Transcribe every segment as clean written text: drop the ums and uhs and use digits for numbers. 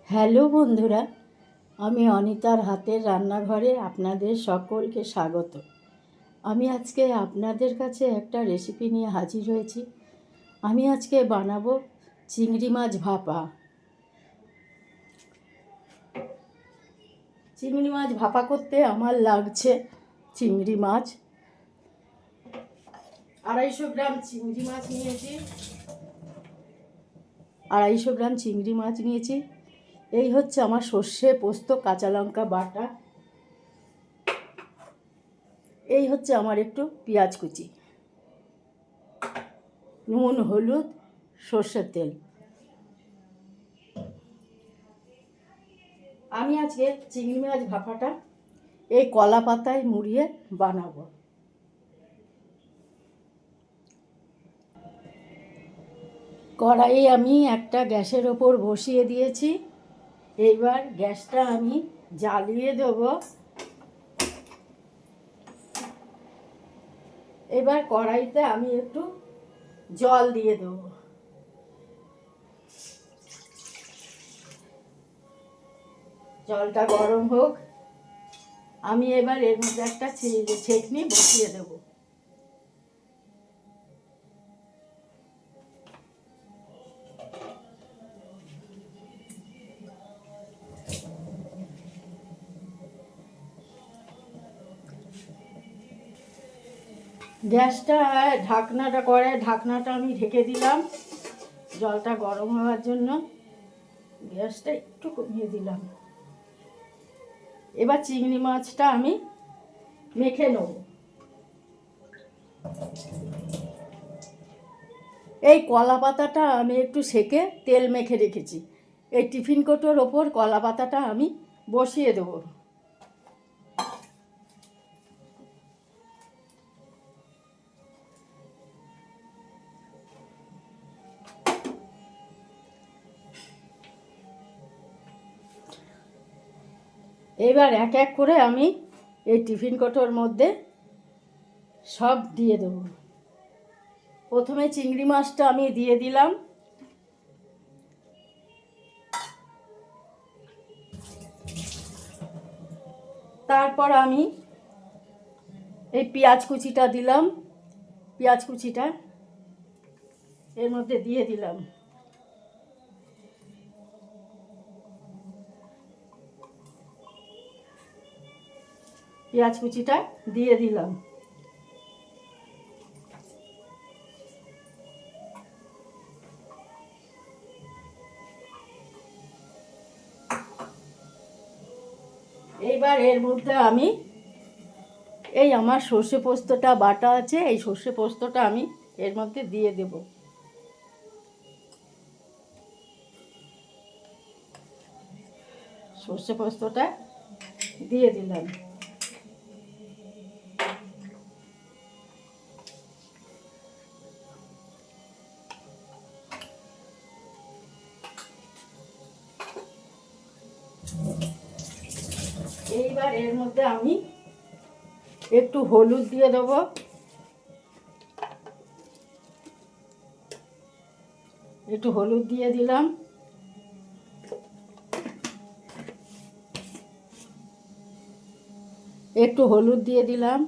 Hello বন্ধুরা, আমি অনিতার হাতের রান্নাঘরে আপনাদের সকলকে স্বাগত। আমি আজকে আপনাদের কাছে একটা রেসিপি নিয়ে হাজির হয়েছি। আমি আজকে বানাবো চিংড়ি মাছ ভাপা। চিংড়ি মাছ ভাপা করতে আমার লাগছে চিংড়ি মাছ 250 গ্রাম চিংড়ি মাছ নিয়েছি। 250 গ্রাম চিংড়ি মাছ নিয়েছি। এই হচ্ছে আমার সর্ষে, পোস্ত, কাঁচা লঙ্কা বাটা। এই হচ্ছে আমার একটু পেঁয়াজ কুচি, নুন, হলুদ, সর্ষের তেল। আমি আজকে চিংড়ি মাছ ভাপাটা এই কলা পাতায় মুড়িয়ে বানাবো। কড়াই আমি একটা গ্যাসের ওপর বসিয়ে দিয়েছি। এইবার গ্যাসটা আমি জ্বালিয়ে দেব। এবার কড়াইতে আমি একটু জল দিয়ে দেব। জলটা গরম হোক। আমি এবার এর মধ্যে একটা ছেঁকনি বসিয়ে দেব। গ্যাসটা ঢাকনাটা আমি ঢেকে দিলাম জলটা গরম হওয়ার জন্য। গ্যাসটা একটু কমিয়ে দিলাম। এবার চিংড়ি মাছটা আমি মেখে নেব। এই কলা পাতাটা আমি একটু সেকে তেল মেখে রেখেছি। এই টিফিন কৌটোর ওপর কলা পাতাটা আমি বসিয়ে দেব। এবার এক এক করে আমি এই টিফিন কৌটোর মধ্যে সব দিয়ে দেব। প্রথমে চিংড়ি মাছটা আমি দিয়ে দিলাম। তারপর আমি এই পেঁয়াজ কুচিটা দিলাম। পেঁয়াজ কুচিটা এর মধ্যে দিয়ে দিলাম। পেঁয়াজ কুচিটা দিয়ে দিলাম। এইবার এর মধ্যে আমি এই আমার সর্ষে পোস্তটা বাটা আছে, এই সর্ষে পোস্তটা আমি এর মধ্যে দিয়ে দেব। সর্ষে পোস্তটা দিয়ে দিলাম। এইবার এর মধ্যে আমি একটু হলুদ দিয়ে দেব। একটু হলুদ দিয়ে দিলাম। একটু হলুদ দিয়ে দিলাম।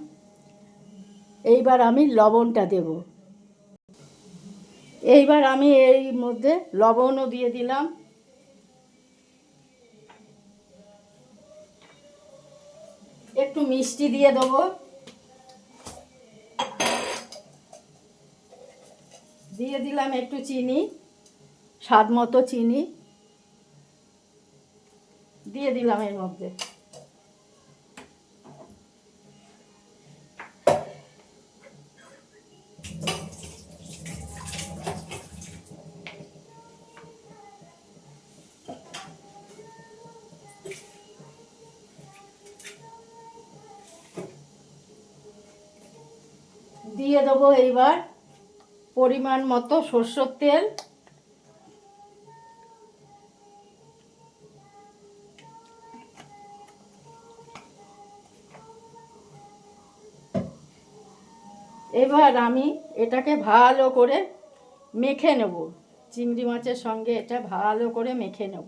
এইবার আমি লবণটা দেব। এইবার আমি এর মধ্যে লবণও দিয়ে দিলাম। একটু মিষ্টি দিয়ে দেব। দিয়ে দিলাম একটু চিনি, স্বাদ মতো চিনি দিয়ে দিলাম এর মধ্যে। দিয়ে দেবো এইবার পরিমাণ মতো সরষের তেল। এবার আমি এটাকে ভালো করে মেখে নেব। চিংড়ি মাছের সঙ্গে এটা ভালো করে মেখে নেব।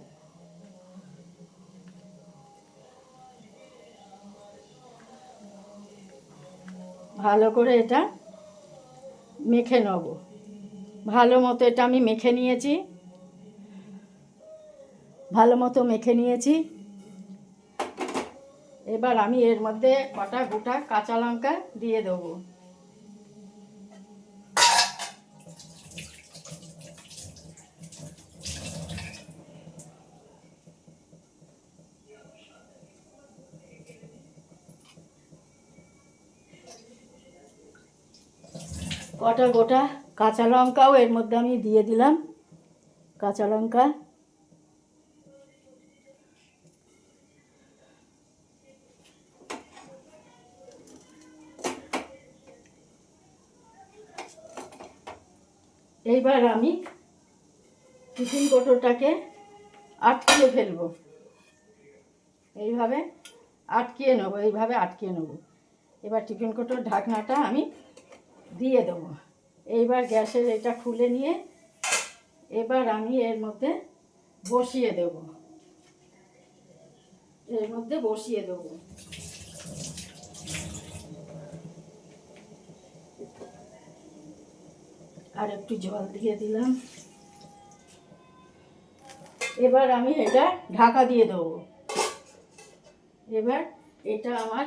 ভালো করে এটা মেখে নেব। ভালো মতো এটা আমি মেখে নিয়েছি, ভালো মতো মেখে নিয়েছি। এবার আমি এর মধ্যে কটা গোটা কাঁচা লঙ্কা দিয়ে দেবো। কটা গোটা কাঁচা লঙ্কাও এর মধ্যে আমি দিয়ে দিলাম। কাঁচা লঙ্কা এইবার আমি টিফিন কৌটোটাকে আটকিয়ে ফেলবো। এইভাবে আটকিয়ে নেবো, এইভাবে আটকিয়ে নেবো। এবার টিফিন কৌটোর ঢাকনাটা আমি দিয়ে দেবো। এইবার গ্যাসের এটা খুলে নিয়ে এবার আমি এর মধ্যে বসিয়ে দেবো। এর মধ্যে বসিয়ে দেবো। আর একটু জল দিয়ে দিলাম। এবার আমি এটা ঢাকা দিয়ে দেবো। এবার এটা আমার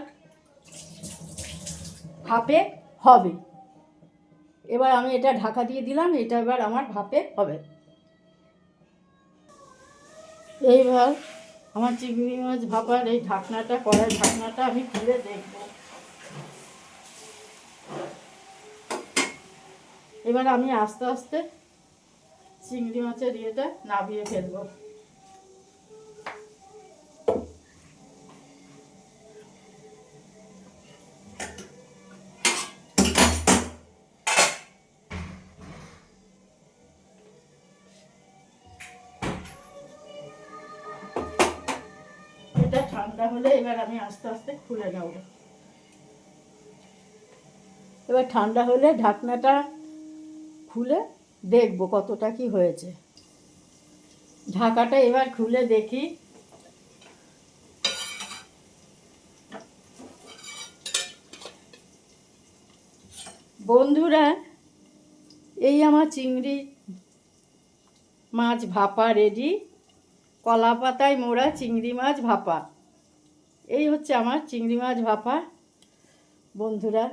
ভাপে হবে। এবার আমি এটা ঢাকা দিয়ে দিলাম, এটা এবার আমার ভাপে হবে। এইবার আমার চিংড়ি মাছ ভাপার এই ঢাকনাটা, কড়াই ঢাকনাটা আমি খুলে দেখব। এবার আমি আস্তে আস্তে চিংড়ি মাছের ইয়েটা নামিয়ে ফেলবো। এটা ঠান্ডা হলে এবার আমি আস্তে আস্তে খুলে নেব। এবার ঠান্ডা হলে ঢাকনাটা খুলে দেখব কতটা কি হয়েছে। ঢাকাটা এবার খুলে দেখি। বন্ধুরা, এই আমার চিংড়ি মাছ ভাপা রেডি। কলা পাতায় মোড়া চিংড়ি মাছ ভাপা, এই হচ্ছে আমার চিংড়ি মাছ ভাপা। বন্ধুরা,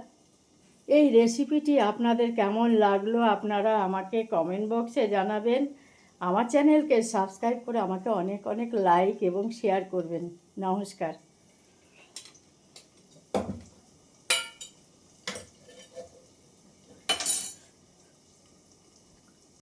এই রেসিপিটি আপনাদের কেমন লাগলো আপনারা আমাকে কমেন্ট বক্সে জানাবেন। আমার চ্যানেলকে সাবস্ক্রাইব করে আমাকে অনেক অনেক লাইক এবং শেয়ার করবেন। নমস্কার।